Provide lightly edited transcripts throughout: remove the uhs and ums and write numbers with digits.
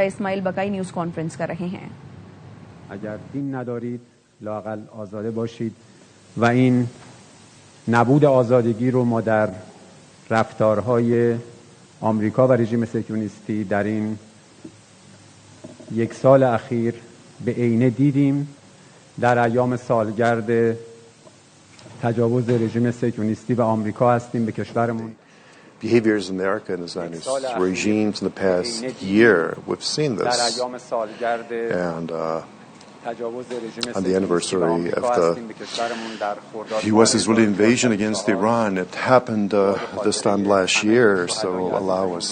Ismail बकाई news conference कर रहे हैं. اگر دین ندارید لااقل آزاده باشید و این نبود آزادگی رو ما در رفتارهای آمریکا و رژیم صهیونیستی در این یک سال اخیر به عینه دیدیم. در ایام سالگرد تجاوز رژیم صهیونیستی و آمریکا هستیم به کشورمون. Behaviors in America and the Zionist regimes in the past year, we've seen this. And on the anniversary of the U.S.-Israeli invasion against Iran, it happened this time last year, so allow us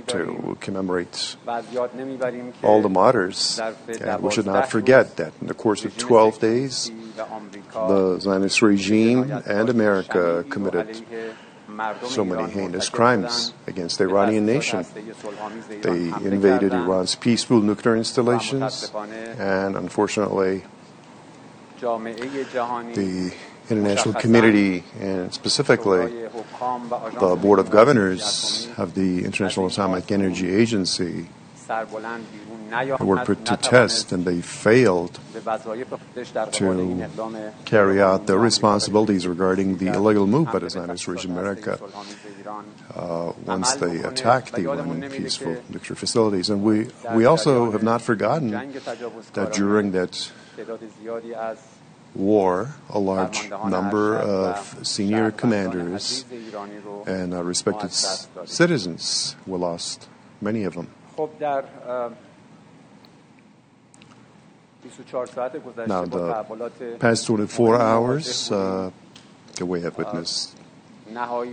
to commemorate all the martyrs. And we should not forget that in the course of 12 days, the Zionist regime and America committed so many heinous crimes against the Iranian nation. They invaded Iran's peaceful nuclear installations, and unfortunately, the international community, and specifically the Board of Governors of the International Atomic Energy Agency, were put to test, and they failed to carry out their responsibilities regarding the illegal move by the Zionist regime in America once they attacked the Iranian peaceful nuclear facilities. And we also have not forgotten that during that war, a large number of senior commanders and respected citizens were lost, many of them. Now, the past 24 hours, we have witnessed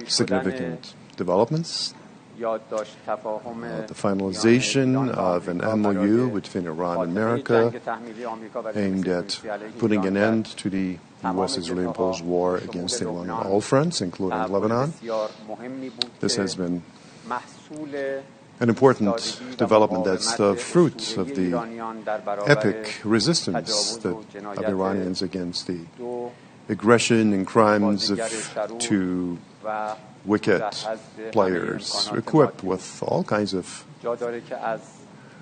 significant developments. The finalization of an MOU between Iran and America aimed at putting an end to the U.S.-Israeli imposed war against Iran on all fronts, including Lebanon. This has been an important development that's the fruit of the epic resistance of Iranians against the aggression and crimes of two wicked players equipped with all kinds of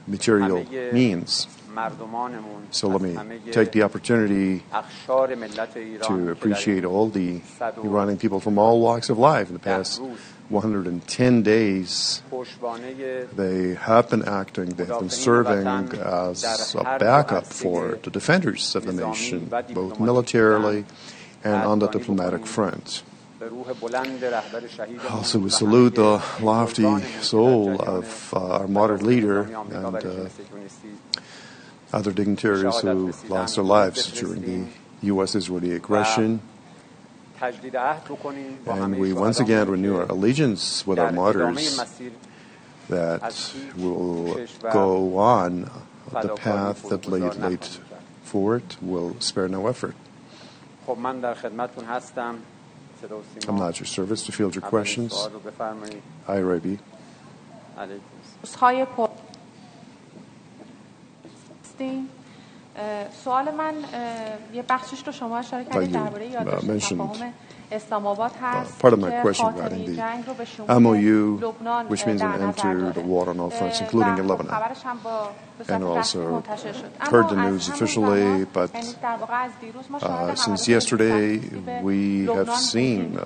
material means. So let me take the opportunity to appreciate all the Iranian people from all walks of life. In the past 110 days, they have been acting, they have been serving as a backup for the defenders of the nation, both militarily and on the diplomatic front. Also, we salute the lofty soul of our martyred leader and other dignitaries who lost their lives during the U.S.-Israeli aggression. And we once again renew our allegiance with our martyrs that will go on the path that laid forward, will spare no effort. I'm not at your service to field your questions. Hi, Rabi. سوال من یه بخشش رو شما اشاره کردید درباره یادداشت تفاهم اسلام آباد هست که خاتمه جنگ رو به شمول لبنان در نظر داره و خبرش هم با and also heard the news officially, but since yesterday we have seen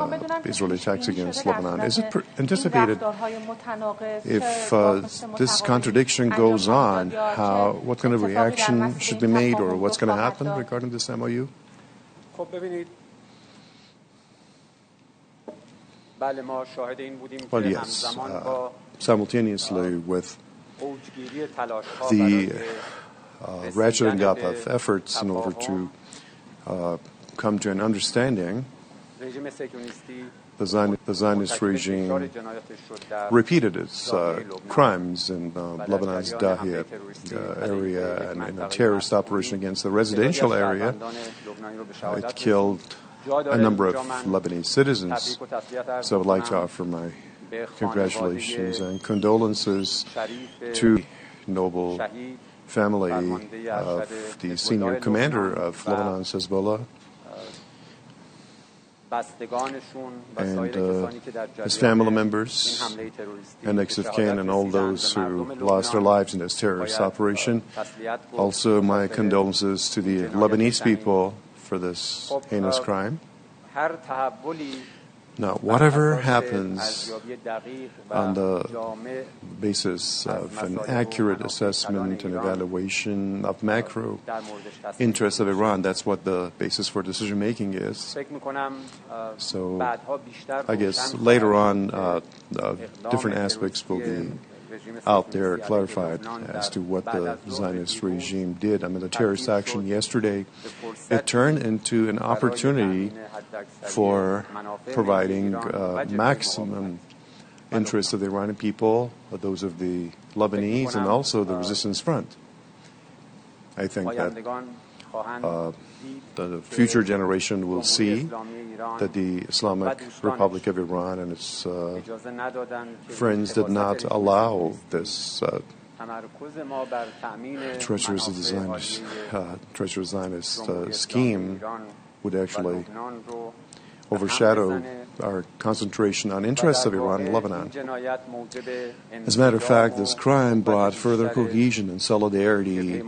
Israeli attacks against Lebanon. Is it anticipated if this contradiction goes on, what kind of reaction should be made or what's going to happen regarding this MOU? Well, yes, simultaneously with the ratcheting up of efforts in order to come to an understanding, the Zionist regime repeated its crimes in Lebanon's Dahiyat area and in a terrorist operation against the residential area. It killed a number of Lebanese citizens. So I would like to offer my congratulations and condolences to the noble family of the senior commander of Lebanon's Hezbollah. and his family members and next of kin and all those who lost their lives in this terrorist operation. Also, my condolences to the Lebanese people for this heinous crime. Now, whatever happens on the basis of an accurate assessment and evaluation of macro interests of Iran, that's what the basis for decision-making is. So I guess later on, different aspects will be out there clarified as to what the Zionist regime did. I mean, the terrorist action yesterday, it turned into an opportunity for providing maximum interests of the Iranian people, those of the Lebanese, and also the resistance front. I think that the future generation will see that the Islamic Republic of Iran and its friends did not allow this treacherous Zionist scheme would actually overshadow our concentration on interests of Iran and Lebanon. As a matter of fact, this crime brought further cohesion and solidarity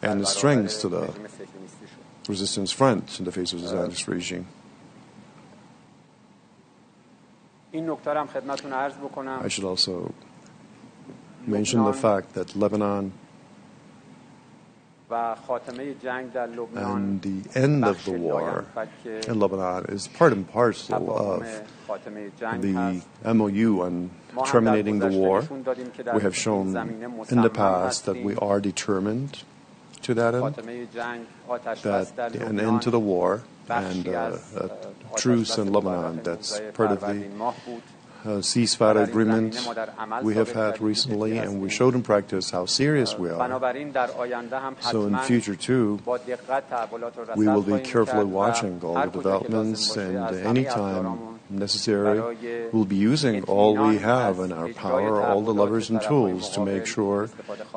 and strength to the resistance front in the face of the Zionist regime. I should also mention the fact that Lebanon and the end of the war in Lebanon is part and parcel of the MOU on terminating the war. We have shown in the past that we are determined to that end, that an end to the war and a truce in Lebanon, that's part of the ceasefire agreement we have had recently, and we showed in practice how serious we are. So in future too, we will be carefully watching all the developments, and any time necessary, we'll be using all we have in our power, all the levers and tools to make sure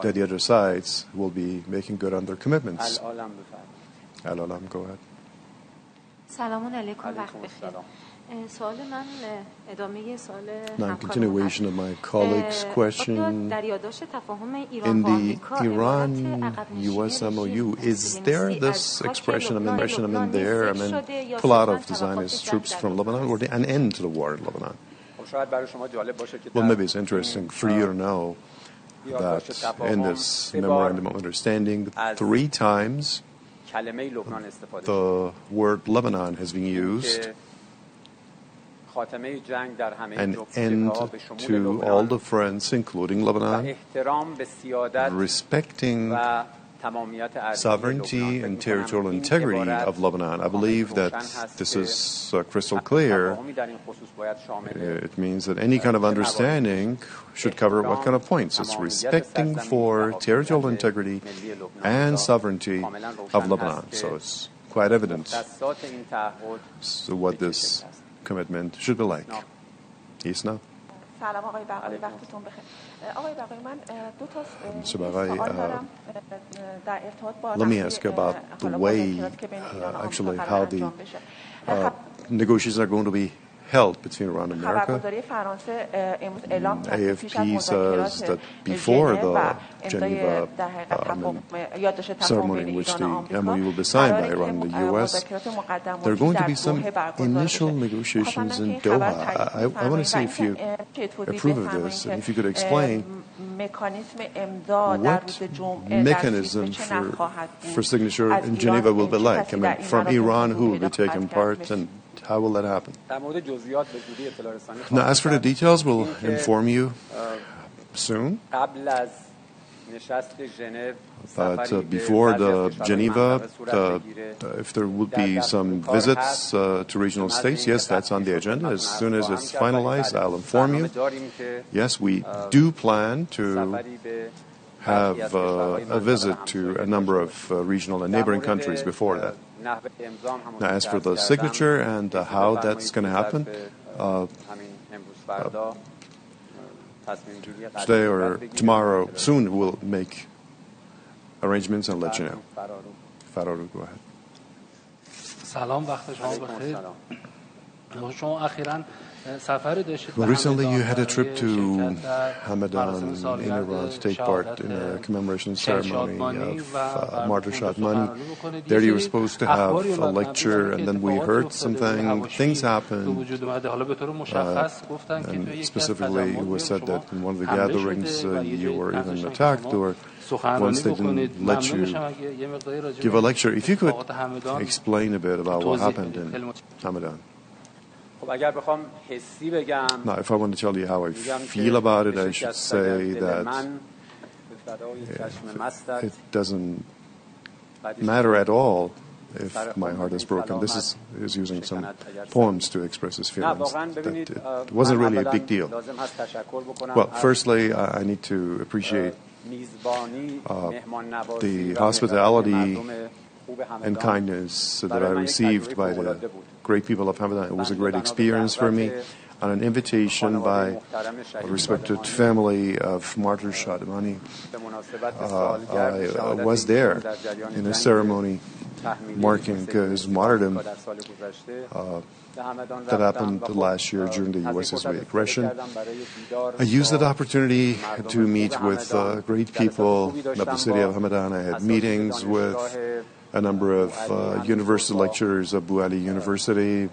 that the other sides will be making good on their commitments. Al-Alam, go ahead. سلام علیکم وقت بخیر. سوال من ادامه سوال Now, continuation of my colleague's question. In the Iran-U.S. MOU, is there this expression, pull out of the Zionist troops from Lebanon, or an end to the war in Lebanon? Well, maybe it's interesting for you to know that in this memorandum of understanding, 3 times the word Lebanon has been used, an end to all the friends, including Lebanon, respecting sovereignty and territorial integrity of Lebanon. I believe that this is crystal clear. It means that any kind of understanding should cover what kind of points? It's respecting for territorial integrity and sovereignty of Lebanon. So it's quite evident so what this commitment should be like. Isna? سلام آقای بقایی وقتتون بخیر. آقای بقایی من دو تا سوال دارم در ارتباط با Let me ask about the way, actually, how the negotiations are going to be held between Iran and America. AFP says that before the Geneva ceremony in which the MOU will be signed by Iran and the U.S., there are going to be some initial negotiations in Doha. I want to see if you approve of this, and if you could explain what mechanism for signature in Geneva will be like. I mean, from Iran, who will be taking part, and how will that happen? Now, as for the details, we'll inform you soon. But before the Geneva, if there would be some visits to regional states, yes, that's on the agenda. As soon as it's finalized, I'll inform you. Yes, we do plan to have a visit to a number of regional and neighboring countries before that. Now, as for the signature and how that's going to happen, today or tomorrow, soon we'll make arrangements and let you know. Farouk, go ahead. سلام وقت شما بخیر. شما اخیراً Well, recently you had a trip to Hamadan in Iran to take part in a commemoration ceremony of Martyr Shadmani. There you were supposed to have a lecture, and then we heard things happened, and specifically it was said that in one of the gatherings you were even attacked, or once they didn't let you give a lecture. If you could explain a bit about what happened in Hamadan. Now, if I want to tell you how I feel about it, I should say that it doesn't matter at all if my heart is broken. This is using some poems to express his feelings. That it wasn't really a big deal. Well, firstly, I need to appreciate the hospitality and kindness that I received by the great people of Hamadan. It was a great experience for me. On an invitation by a respected family of Martyr Shadmani, I was there in a ceremony marking his martyrdom that happened last year during the U.S.-Israeli aggression. I used that opportunity to meet with great people of the city of Hamadan. I had meetings with a number of university lecturers of Abu Ali University,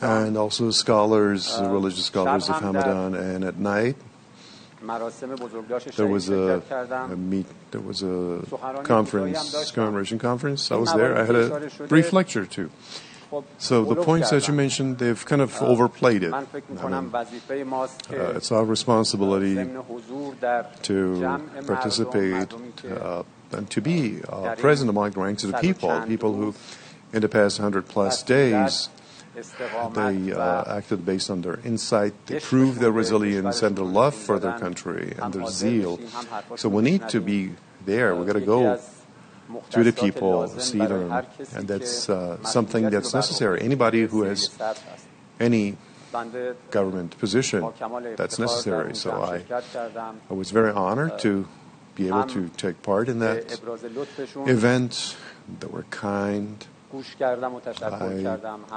and also scholars, religious scholars of Hamadan. And at night, there was a conference, commemoration conference. I was there. I had a brief lecture too. So the points that you mentioned, they've kind of overplayed it. It's our responsibility to participate and to be present among the ranks of the people who, in the past 100+ days, they acted based on their insight. They proved their resilience and their love for their country and their zeal. So we need to be there. We've got to go to the people, see them, and that's something that's necessary. Anybody who has any government position, that's necessary. So I was very honored to be able to take part in that event. They were kind. I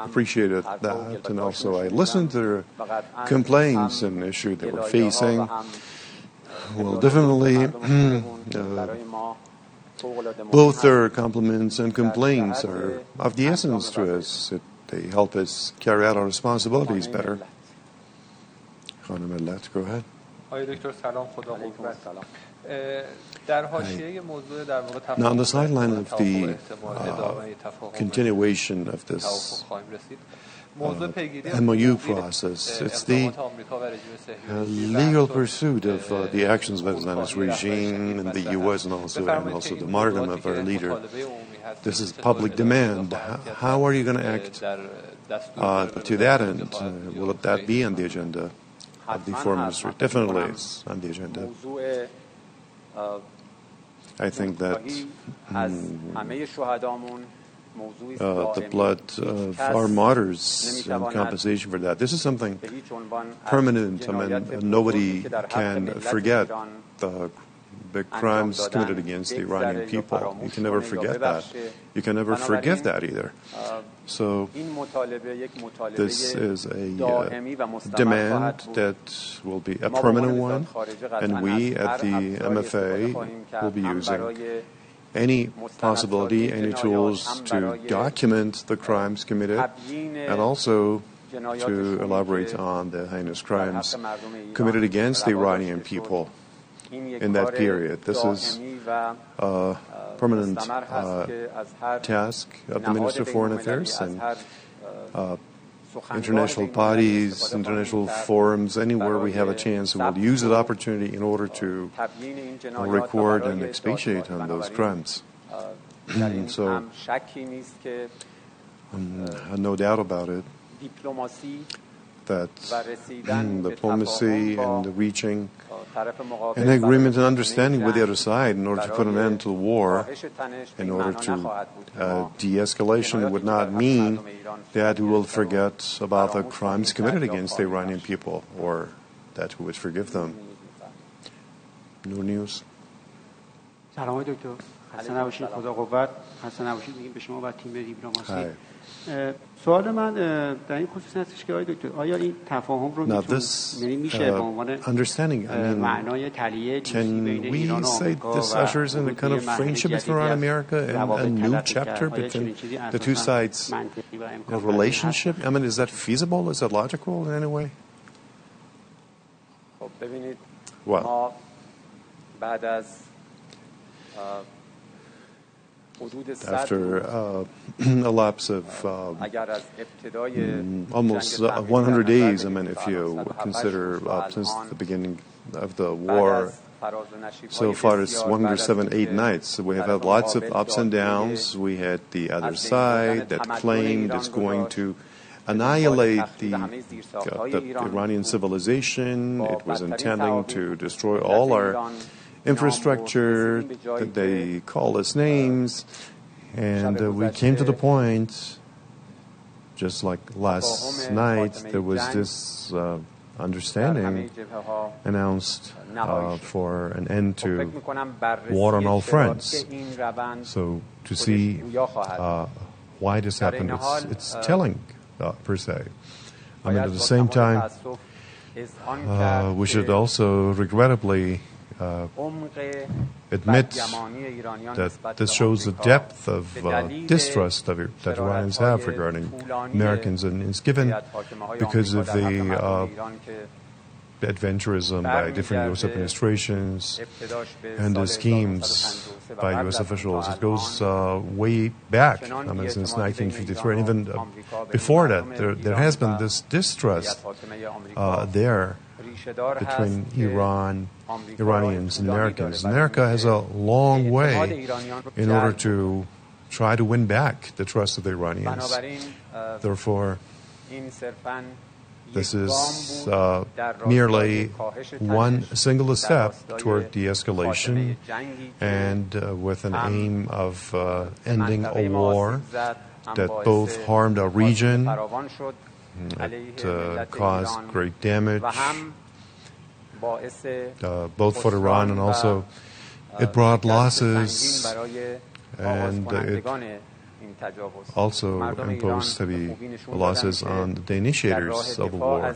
appreciated that, and also I listened to their complaints and issues they were facing. Well, definitely, both their compliments and complaints are of the essence to us. They help us carry out our responsibilities better. Khanim Millat, go ahead. Now, on the sideline of the continuation of this MOU process, it's the legal pursuit of the actions of the Zionist regime in the U.S. and also the martyrdom of our leader. This is public demand. How are you going to act to that end? Will that be on the agenda of the foreign ministry? Definitely it's on the agenda. I think that the blood of our martyrs and compensation for that, this is something permanent. I mean, nobody can forget the big crimes committed against the Iranian people. You can never forget that. You can never forgive that either. So this is a demand that will be a permanent one, and we at the MFA will be using any possibility, any tools to document the crimes committed, and also to elaborate on the heinous crimes committed against the Iranian people in that period. This is a permanent task of the Minister of Foreign Affairs, and international bodies, international forums, anywhere we have a chance, we'll use that opportunity in order to record and expatiate on those crimes. So, no doubt about it, that diplomacy and reaching an agreement and understanding with the other side in order to put an end to the war, in order to de-escalation, would not mean that we will forget about the crimes committed against the Iranian people, or that we would forgive them. No news. سلام آقای دکتر. خسته نباشید. خدا قوت. خسته نباشید میگیم به شما و تیم دیپلماسی. سوال من در این خصوص هستش که آقای دکتر آیا این تفاهم رو میشه به عنوان معنای تلیه دوستی بین ایران و آمریکا this ushers in a kind of friendship between Iran and America and a new chapter between the two sides of relationship? I mean, is that feasible? Is that logical in any way? Well, after a lapse of almost 100 days, I mean, if you consider since the beginning of the war, so far it's 107 nights. We have had lots of ups and downs. We had the other side that claimed it's going to annihilate the Iranian civilization. It was intending to destroy all our infrastructure that they call us names, and we came to the point, just like last night, there was this understanding announced for an end to war on all fronts. So to see why this happened, it's telling, per se. I mean, at the same time, we should also regrettably admit that this shows the depth of distrust that Iranians have regarding Americans, and it's given because of the adventurism by different U.S. administrations and the schemes by U.S. officials. It goes way back, I mean, since 1953, and even before that, there has been this distrust there between Iranians and Americans. America has a long way in order to try to win back the trust of the Iranians. Therefore, this is merely one single step toward de-escalation and with an aim of ending a war that both harmed our region, it caused great damage, both for Iran and also it brought losses, and it also imposed heavy losses on the initiators of the war.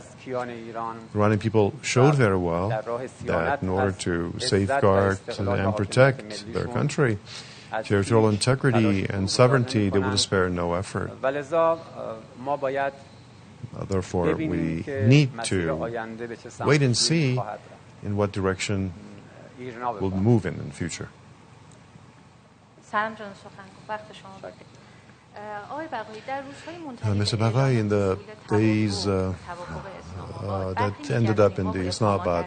Iranian people showed very well that in order to safeguard and protect their country, territorial integrity and sovereignty, they would spare no effort. Therefore, we need to wait and see in what direction we'll move in the future. Mr. Baghai, in the days that ended up in the Islamabad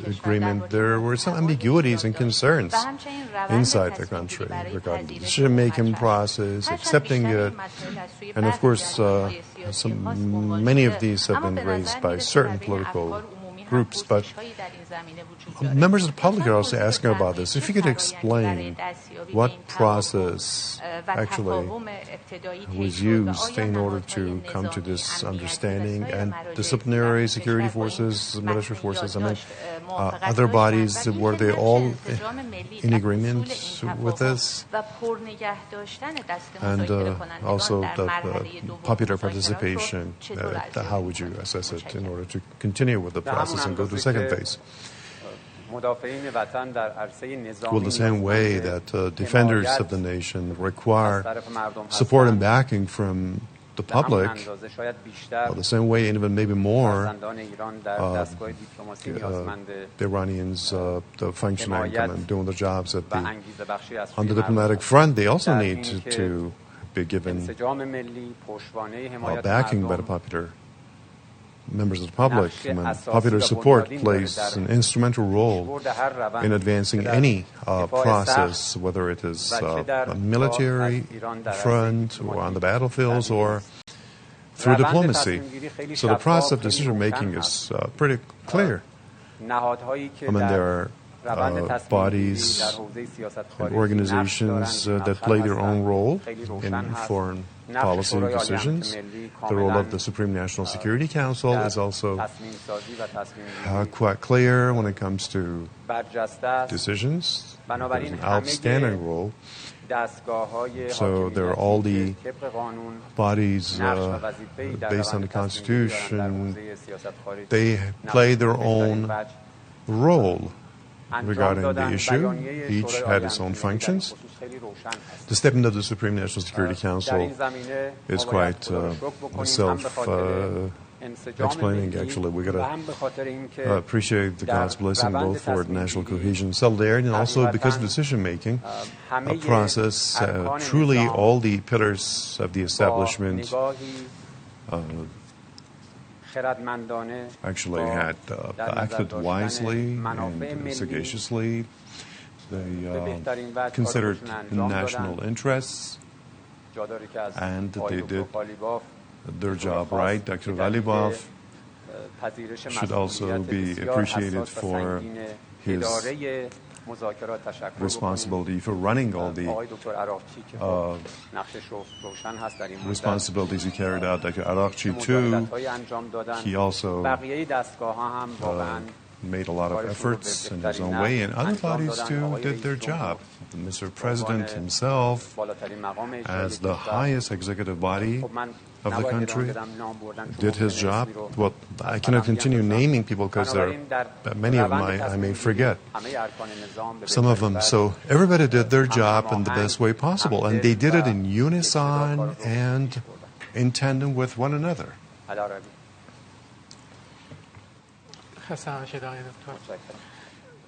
agreement, there were some ambiguities and concerns inside the country regarding the decision-making process, accepting it, and of course, many of these have been raised by certain political groups, but members of the public are also asking about this. If you could explain what process actually was used in order to come to this understanding, and disciplinary security forces, military forces, I mean, other bodies, were they all in agreement with this? And also the popular participation, how would you assess it in order to continue with the process and go to the second phase? Well, the same way that defenders of the nation require support and backing from the public, well, the same way, and even maybe more, the Iranians, the functioning and doing the jobs on the diplomatic front, they also need to be given backing by the popular members of the public. I mean, popular support plays an instrumental role in advancing any process, whether it is a military front or on the battlefields or through diplomacy. So the process of decision-making is pretty clear. I mean, there are bodies and organizations that play their own role in foreign policy decisions. The role of the Supreme National Security Council is also quite clear when it comes to decisions. There's an outstanding role. So there are all the bodies based on the Constitution. They play their own role regarding the issue. Each had its own functions. The statement of the Supreme National Security Council is quite self-explaining, actually. We've got to appreciate the God's blessing both for national cohesion, solidarity, and also because of decision-making process. Truly, all the pillars of the establishment actually had acted wisely and sagaciously. They considered national interests, and they did their job right. Dr. Ghalibaf should also be appreciated for his responsibility for running all the responsibilities he carried out. Dr. Arakchi, too, he also made a lot of efforts in his own way, and other bodies, too, did their job. Mr. President himself, as the highest executive body of the country, did his job. Well, I cannot continue naming people because there are many of them I may forget. Some of them. So everybody did their job in the best way possible, and they did it in unison and in tandem with one another.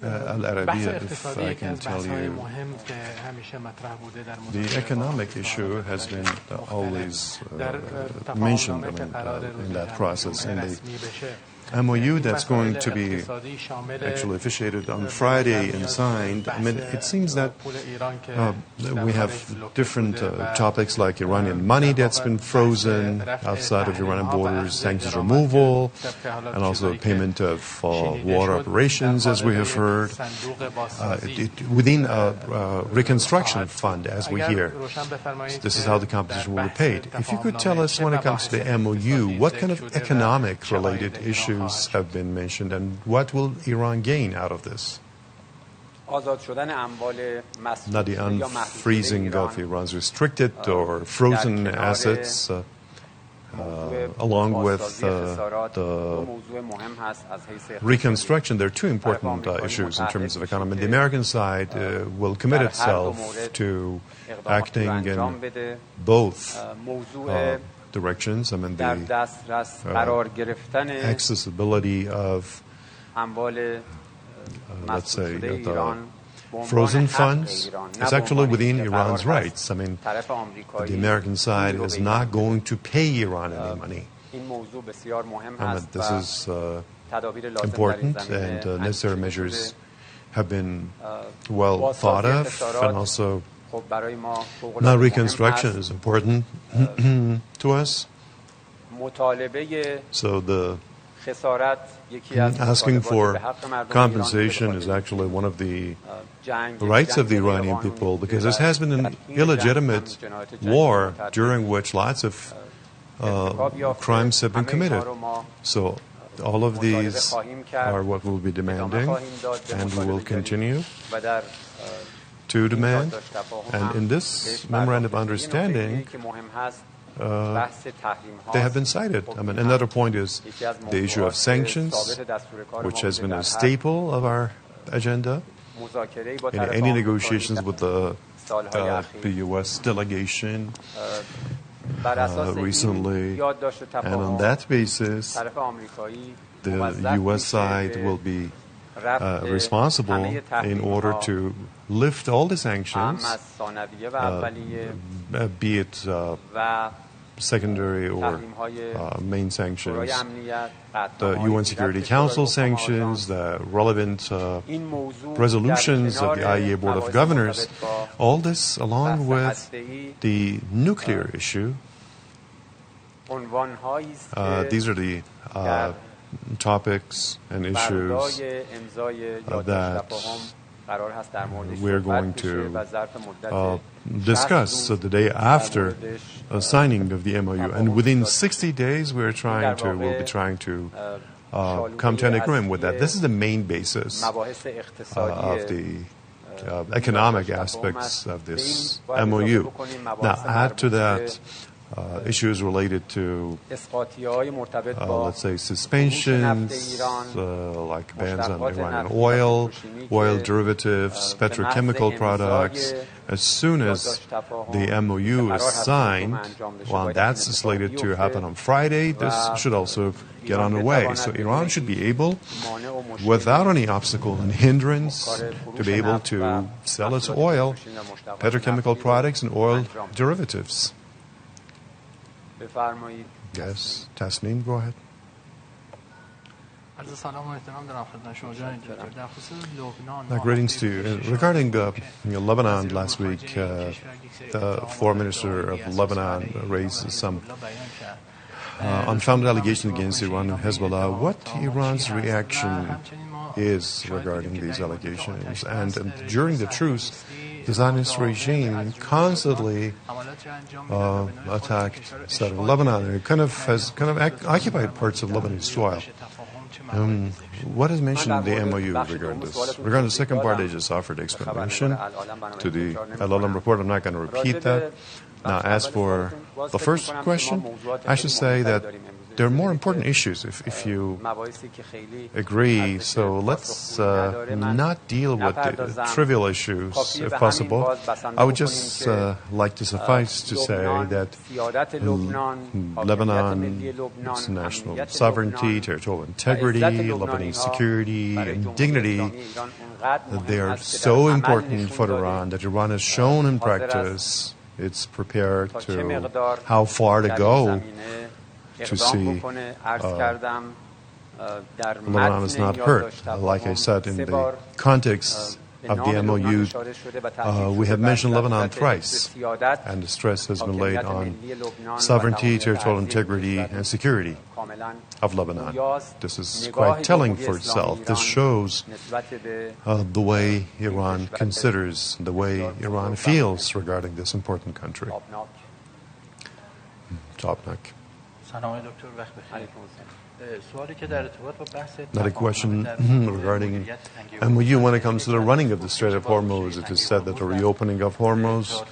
Al-Arabiya, if I can tell you, the economic issue has been always mentioned in that process. In the MOU that's going to be actually officiated on Friday and signed, I mean, it seems that we have different topics like Iranian money that's been frozen outside of Iranian borders, sanctions removal, and also payment of water operations, as we have heard, within a reconstruction fund, as we hear. So this is how the compensation will be paid. If you could tell us, when it comes to the MOU, what kind of economic-related issues have been mentioned, and what will Iran gain out of this? Not the unfreezing of Iran's restricted or frozen assets, along with the reconstruction. There are two important issues in terms of economy. The American side will commit itself to acting in both directions. I mean, the accessibility of, let's say, the frozen funds is actually within Iran's rights. I mean, the American side is not going to pay Iran any money. And this is important, and necessary measures have been well thought of, and also now reconstruction is important to us. So the asking for compensation is actually one of the rights of the Iranian people, because this has been an illegitimate war during which lots of crimes have been committed. So all of these are what we'll be demanding, and we will continue to demand. And in this memorandum of understanding, they have been cited. I mean, another point is the issue of sanctions, which has been a staple of our agenda in any negotiations with the U.S. delegation recently. And on that basis, the U.S. side will be responsible in order to lift all the sanctions, be it secondary or main sanctions, the UN Security Council sanctions, the relevant resolutions of the IAEA Board of Governors, all this along with the nuclear issue. These are the topics and issues that we're going to discuss the day after signing of the MOU. And within 60 days, we'll be trying to come to an agreement with that. This is the main basis of the economic aspects of this MOU. Now, add to that issues related to, let's say, suspensions, like bans on Iranian oil derivatives, petrochemical products. As soon as the MOU is signed, well, that's slated to happen on Friday, this should also get underway. So Iran should be able, without any obstacle and hindrance, to be able to sell its oil, petrochemical products, and oil derivatives. Yes, Tasneem, go ahead. Greetings to you. Regarding Lebanon last week, the foreign minister of Lebanon raised some unfounded allegations against Iran and Hezbollah. What Iran's reaction is regarding these allegations? And during the truce, the Zionist regime constantly attacked southern Lebanon. It has occupied parts of Lebanese soil. What is mentioned in the MOU regarding this? Regarding the second part, they just offered explanation to the Al-Alam report. I'm not going to repeat that. Now, as for the first question, I should say that there are more important issues if you agree. So let's not deal with the trivial issues, if possible. I would just like to suffice to say that Lebanon's national sovereignty, territorial integrity, Lebanese security, and dignity, they are so important for Iran that Iran has shown in practice it's prepared to how far to go to see Lebanon is not hurt. Like I said, in the context of the MOU, we have mentioned Lebanon thrice, and the stress has been laid on sovereignty, territorial integrity, and security of Lebanon. This is quite telling for itself. This shows the way Iran considers, the way Iran feels regarding this important country. Top-notch. Another question regarding MOU when it comes to the running of the Strait of Hormuz. It is said that the reopening of Hormuz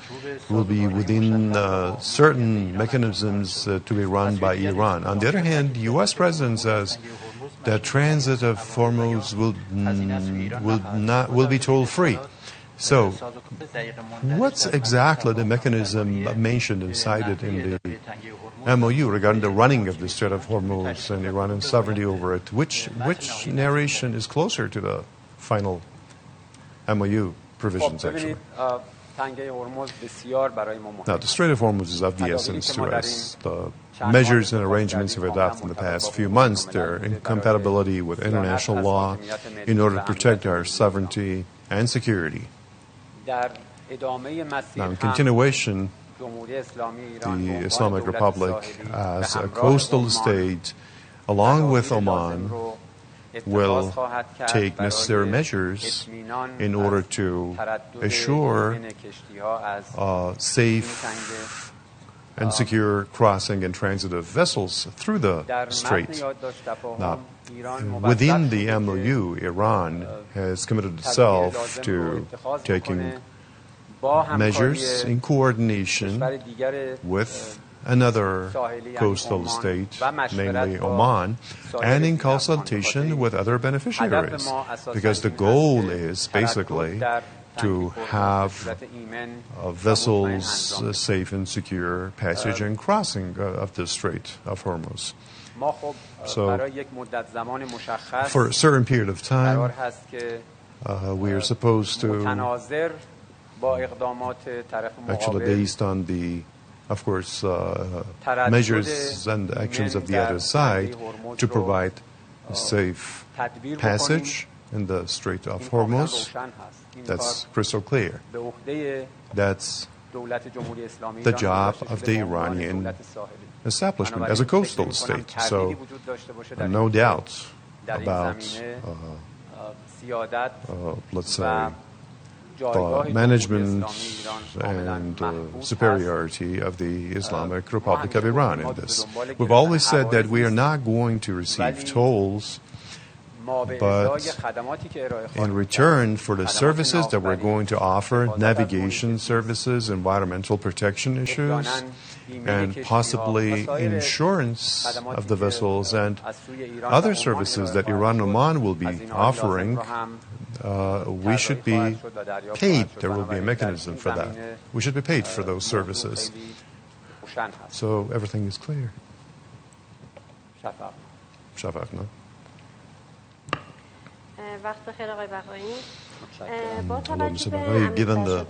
will be within certain mechanisms to be run by Iran. On the other hand, the U.S. President says that transit of Hormuz will be toll-free. So, what's exactly the mechanism mentioned and cited in the MOU regarding the running of the Strait of Hormuz and Iranian sovereignty over it? Which narration is closer to the final MOU provisions, actually? Now, the Strait of Hormuz is of the essence to us. The measures and arrangements we've adopted in the past few months, they're in compatibility with international law in order to protect our sovereignty and security. Now, in continuation, the Islamic Republic, as a coastal state, along with Oman, will take necessary measures in order to assure safe and secure crossing and transit of vessels through the strait. Now, within the MOU, Iran has committed itself to taking measures in coordination with another coastal state, namely Oman, and in consultation with other beneficiaries, because the goal is basically to have vessels safe and secure passage and crossing of the Strait of Hormuz. So, for a certain period of time, we are supposed to, actually based on the, of course, measures and actions of the other side, to provide safe passage in the Strait of Hormuz. That's crystal clear. That's the job of the Iranian establishment as a coastal state. So no doubt about, let's say, the management and superiority of the Islamic Republic of Iran in this. We've always said that we are not going to receive tolls, but in return for the services that we're going to offer, navigation services, environmental protection issues, and possibly insurance of the vessels and other services that Iran Oman will be offering, we should be paid. There will be a mechanism for that. We should be paid for those services. So everything is clear. Shafaq, no? Given the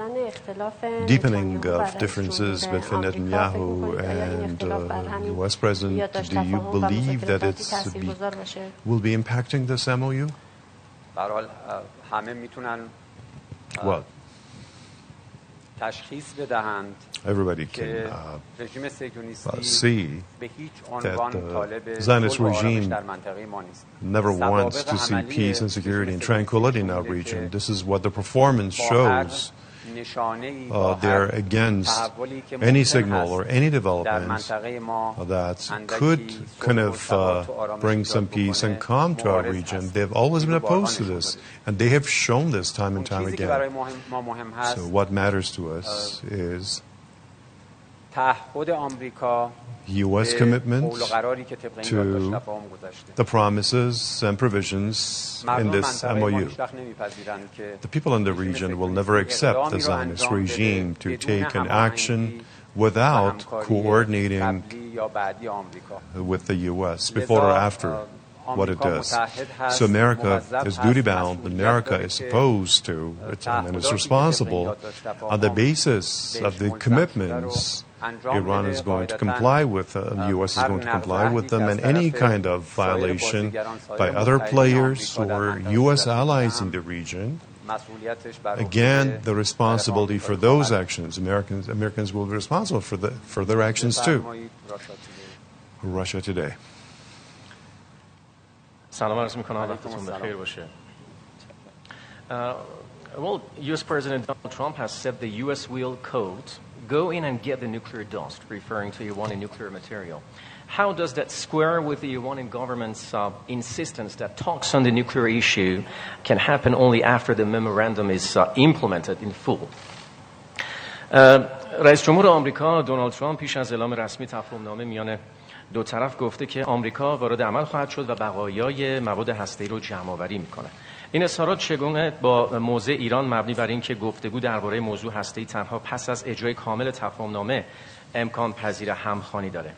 deepening of differences between Netanyahu and the U.S. President, do you believe that it will be impacting this MOU? Well, everybody can see that the Zionist regime never wants to see peace and security and tranquility in our region. This is what the performance shows. They're against any signal or any development that could kind of bring some peace and calm to our region. They've always been opposed to this, and they have shown this time and time again. So what matters to us is U.S. commitment to the promises and provisions in this MOU. The people in the region will never accept the Zionist regime to take an action without coordinating with the U.S. before or after what it does. So America is duty-bound. America is supposed to, and is responsible on the basis of the commitments Iran is going to comply with, the U.S. is going to comply with them, and any kind of violation by other players or U.S. allies in the region, again, the responsibility for those actions, Americans will be responsible for their actions too. Russia Today. Well, U.S. President Donald Trump has said the U.S. will, quote, go in and get the nuclear dust, referring to Iranian nuclear material. How does that square with the Iranian government's insistence that talks on the nuclear issue can happen only after the memorandum is implemented in full? رئیس جمهور آمریکا دونالد ترامپ پیش از اعلام رسمی تفاهم‌نامه میان دو طرف گفته که آمریکا وارد عمل خواهد شد و بقایای مواد هسته‌ای رو جمع‌آوری می‌کنه. این اظهارات چگونه با موضع ایران مبنی بر اینکه گفتگو درباره موضوع هسته‌ای تنها پس از اجرای کامل تفاهم‌نامه امکان پذیر همخوانی داره؟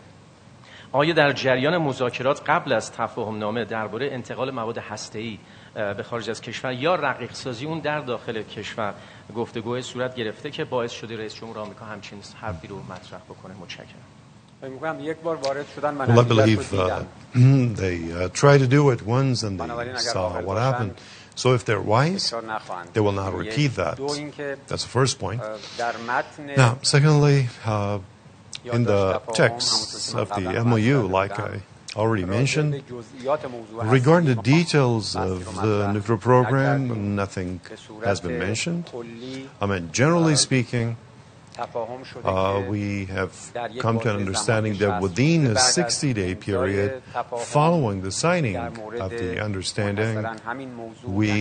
آیا در جریان مذاکرات قبل از تفاهم‌نامه درباره انتقال مواد هسته‌ای به خارج از کشور یا رقیق‌سازی اون در داخل کشور گفتگوهای صورت گرفته که باعث شده رئیس جمهور آمریکا همچین حرفی رو مطرح بکنه؟ متشکرم. Well, I believe they tried to do it once and they saw what happened. So if they're wise, they will not repeat that. That's the first point. Now, secondly, in the text of the MOU, like I already mentioned, regarding the details of the nuclear program, nothing has been mentioned. I mean, generally speaking, we have come to an understanding that within a 60-day period following the signing of the understanding, we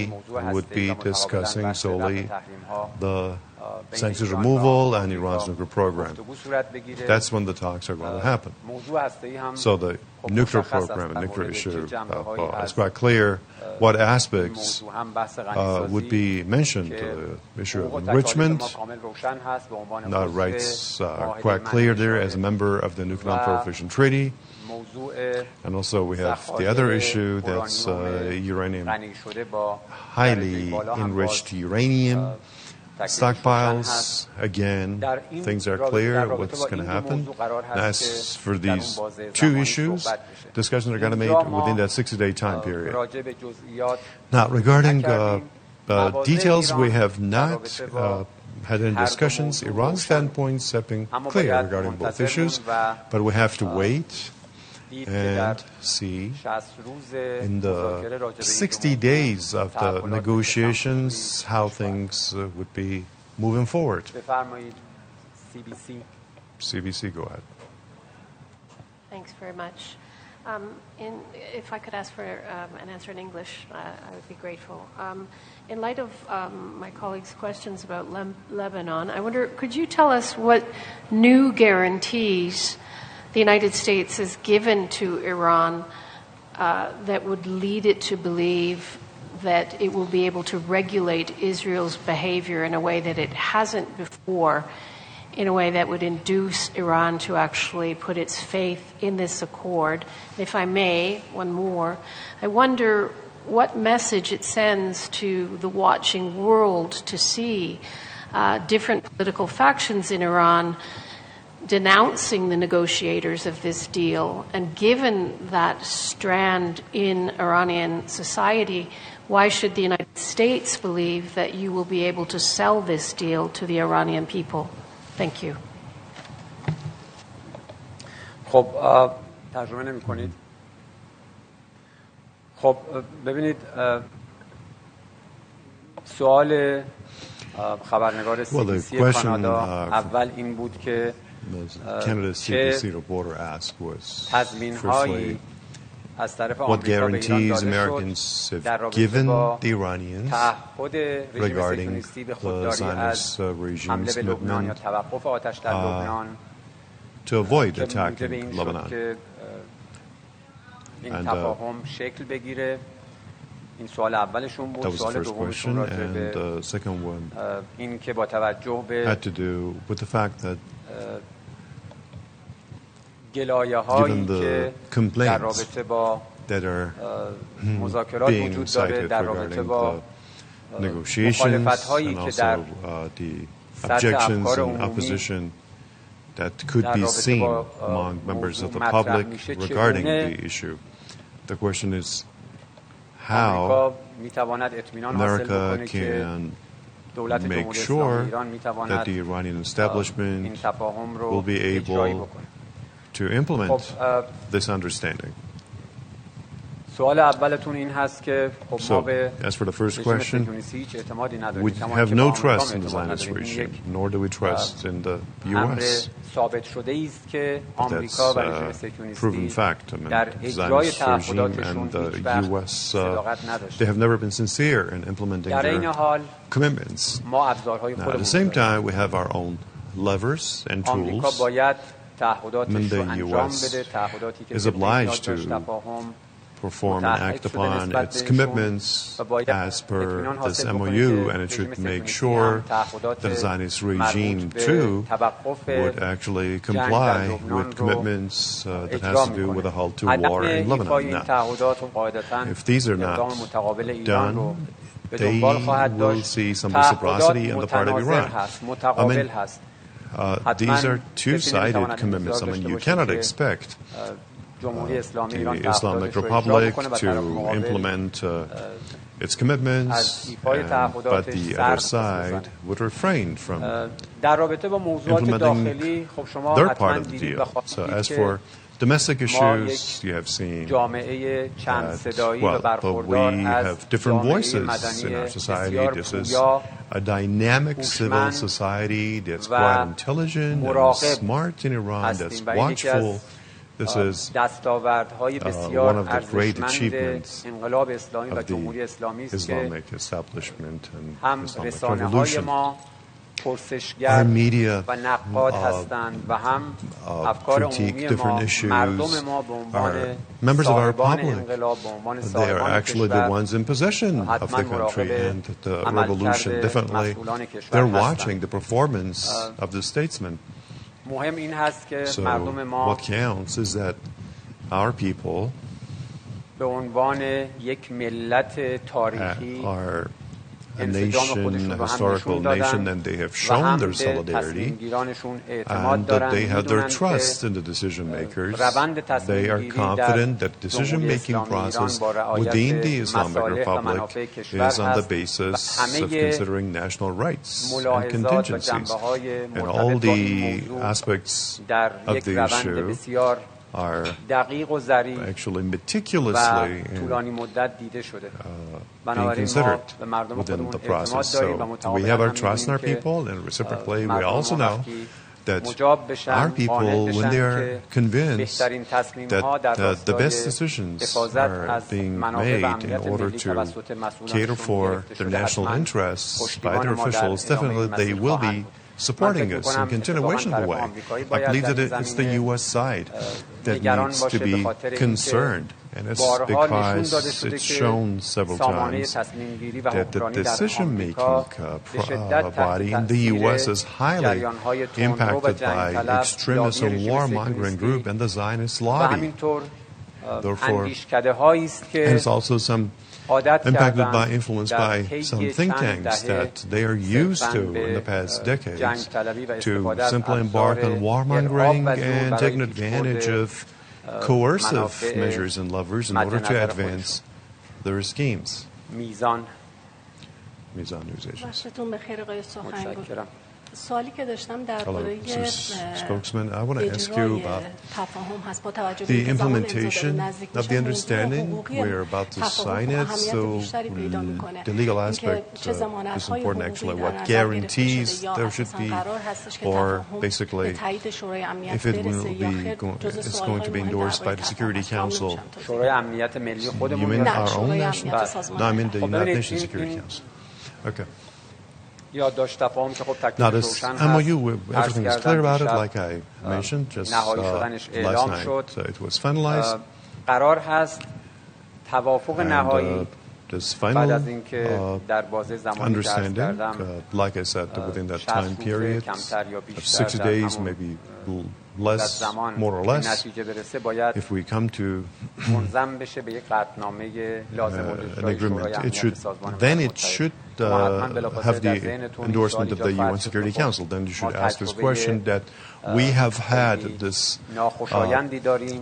would be discussing solely the sanctions removal and Iran's nuclear program. That's when the talks are going to happen. So the nuclear program and nuclear issue is quite clear what aspects would be mentioned. The issue of enrichment, our rights are quite clear there as a member of the Nuclear Non-Proliferation Treaty. And also we have the other issue that's uranium, highly enriched uranium stockpiles. Again, things are clear what's going to happen. As for these two issues, discussions are going to be made within that 60-day time period. Now, regarding details, we have not had any discussions. Iran's standpoints have been clear regarding both issues, but we have to wait and see in the 60 days of the negotiations how things would be moving forward. CBC, go ahead. Thanks very much. If I could ask for an answer in English, I would be grateful. In light of my colleagues' questions about Lebanon, I wonder, could you tell us what new guarantees the United States has given to Iran that would lead it to believe that it will be able to regulate Israel's behavior in a way that it hasn't before, in a way that would induce Iran to actually put its faith in this accord? If I may, one more, I wonder what message it sends to the watching world to see different political factions in Iran denouncing the negotiators of this deal. And given that strand in Iranian society, why should the United States believe that you will be able to sell this deal to the Iranian people? Thank you. خب ترجمه نمی‌کنید. خب ببینید سوال خبرنگار CBC کانادا اول این بود که چه تضمین‌هایی از طرف آمریکا به ایران داده شد در رابطه با تعهد رژیم صهیونیستی به خودداری از حمله به لبنان یا توقف آتش در لبنان to avoid که attacking موجب این شد Lebanon. که این تفاهم شکل بگیره. این سوال اولشون بود. سوال دومشون راجع به این که با توجه به گلایه‌هایی که در رابطه با مذاکرات وجود داره، در رابطه با مخالفت‌هایی که در سطح افکار عمومی that could be seen among members of the public regarding the issue. The question is how America can make sure that the Iranian establishment will be able to implement this understanding. سوال اولتون این هست که خب ما به as for the first question, we have no trust in the Zionist regime, nor do we trust in the U.S. ثابت شده است که آمریکا و رژیم صهیونیستی در اجرای تعهداتشون هیچ وقت صداقت نداشته. They have never been sincere in implementing their commitments. ما ابزارهای خودمون At the same time, we have our own levers and آمریکا tools. باید تعهداتش رو انجام US بده، تعهداتی که is obliged to perform and act upon its commitments as per this MOU, and it should make sure that the Zionist regime too would actually comply with commitments that has to do with a halt to war in Lebanon. Now, if these are not done, they will see some reciprocity on the part of Iran. These are two-sided commitments. I mean, you cannot expect the Islamic Republic to implement its commitments, but the other side would refrain from implementing their part of the deal. So as for domestic issues, you have seen that, but we have different voices in our society. This is a dynamic civil society that's quite intelligent and smart in Iran, that's watchful. This is one of the great achievements of the Islamic establishment and Islamic revolution. Our media critique different issues, are members of our public. They are actually the ones in possession of the country and the revolution. Definitely, they're watching the performance of the statesmen. So what counts is that our people are a nation, a historical nation, and they have shown their solidarity, and that they have their trust in the decision makers. They are confident that decision-making process within the Islamic Republic is on the basis of considering national rights and contingencies. And all the aspects of the issue are actually meticulously being considered within the process. So we have our trust in our people, and reciprocally, we also know that our people, when they are convinced that the best decisions are being made in order to cater for their national interests by their officials, definitely they will be supporting us in continuation of the way. I believe that it's the U.S. side that needs to be concerned, and it's because it's shown several times that the decision-making body in the U.S. is highly impacted by extremist and warmongering group and the Zionist lobby. Therefore, there's also some impacted by, influenced by some think tanks that they are used to in the past decades to simply embark on warmongering and taking advantage of coercive measures and levers in order to advance their schemes. Mizan News Agency. سوالی که داشتم درباره Spokesman, I want to ask you about the implementation of the understanding. We're about to sign it, so the legal aspect is important actually. What guarantees there should be, or basically if it will be it's going to be endorsed by the Security Council. You mean our own national? No, I mean the United Nations Security Council. Okay. Now, this MOU, everything is clear about it, like I mentioned just last night. It was finalized. And this final understanding, like I said, within that time period of 60 days, maybe less, more or less, if we come to an agreement, it should have the endorsement of the UN Security Council. Then you should ask this question that we have had this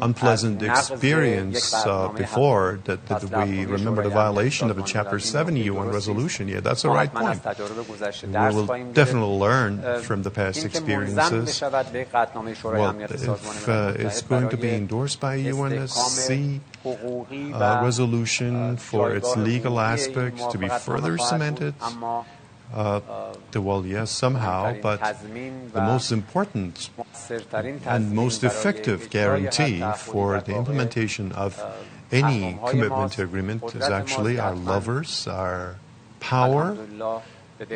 unpleasant experience before, that we remember the violation of a Chapter 7 UN resolution. Yeah, that's the right point. We will definitely learn from the past experiences. Well, if it's going to be endorsed by UNSC resolution for its legal aspects to be further cemented, well, yes, somehow, but the most important and most effective guarantee for the implementation of any commitment agreement is actually our levers, our power, that,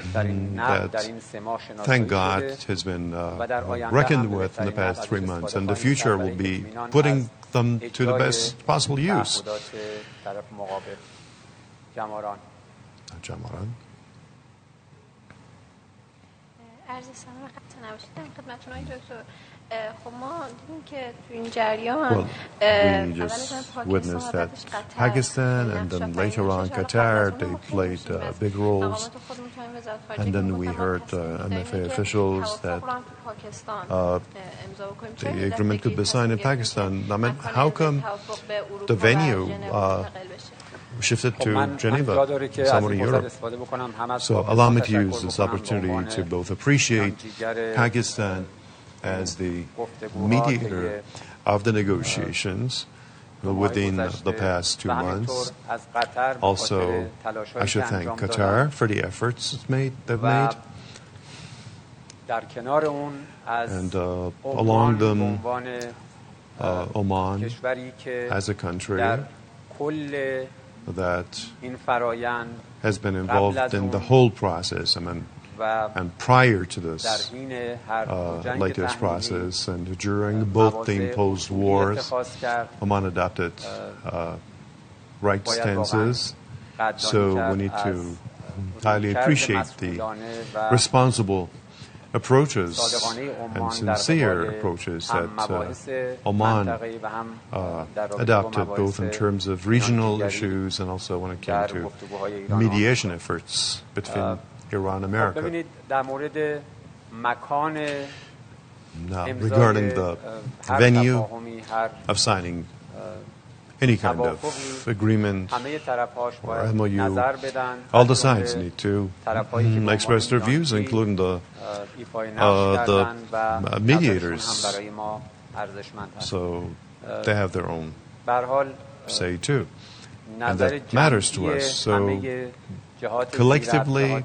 thank God, has been reckoned with in the past 3 months, and the future will be putting them to the best possible use. Jamaran. عرض سلام و خسته نباشید خدمتتون آقای دکتر. خب ما دیدیم که تو این جریان we just witnessed that Pakistan and then later on Qatar, they played big roles, and then we heard MFA officials that the agreement could be signed in Pakistan. I mean, how come the venue shifted to Geneva, somewhere in Europe? So allow me to use this opportunity to both appreciate Pakistan as the mediator of the negotiations within the past 2 months. Also, I should thank Qatar for the efforts they've made. And along them, Oman as a country that has been involved in the whole process. I mean, and prior to this latest process and during both the imposed wars, Oman adopted right stances. So we need to highly appreciate the responsible approaches and sincere approaches that Oman adopted both in terms of regional issues and also when it came to mediation efforts between Iran and America. Now, regarding the venue of signing any kind of agreement or MOU, all the sides need to express their views, including the mediators. So they have their own say too. And that matters to us. So collectively,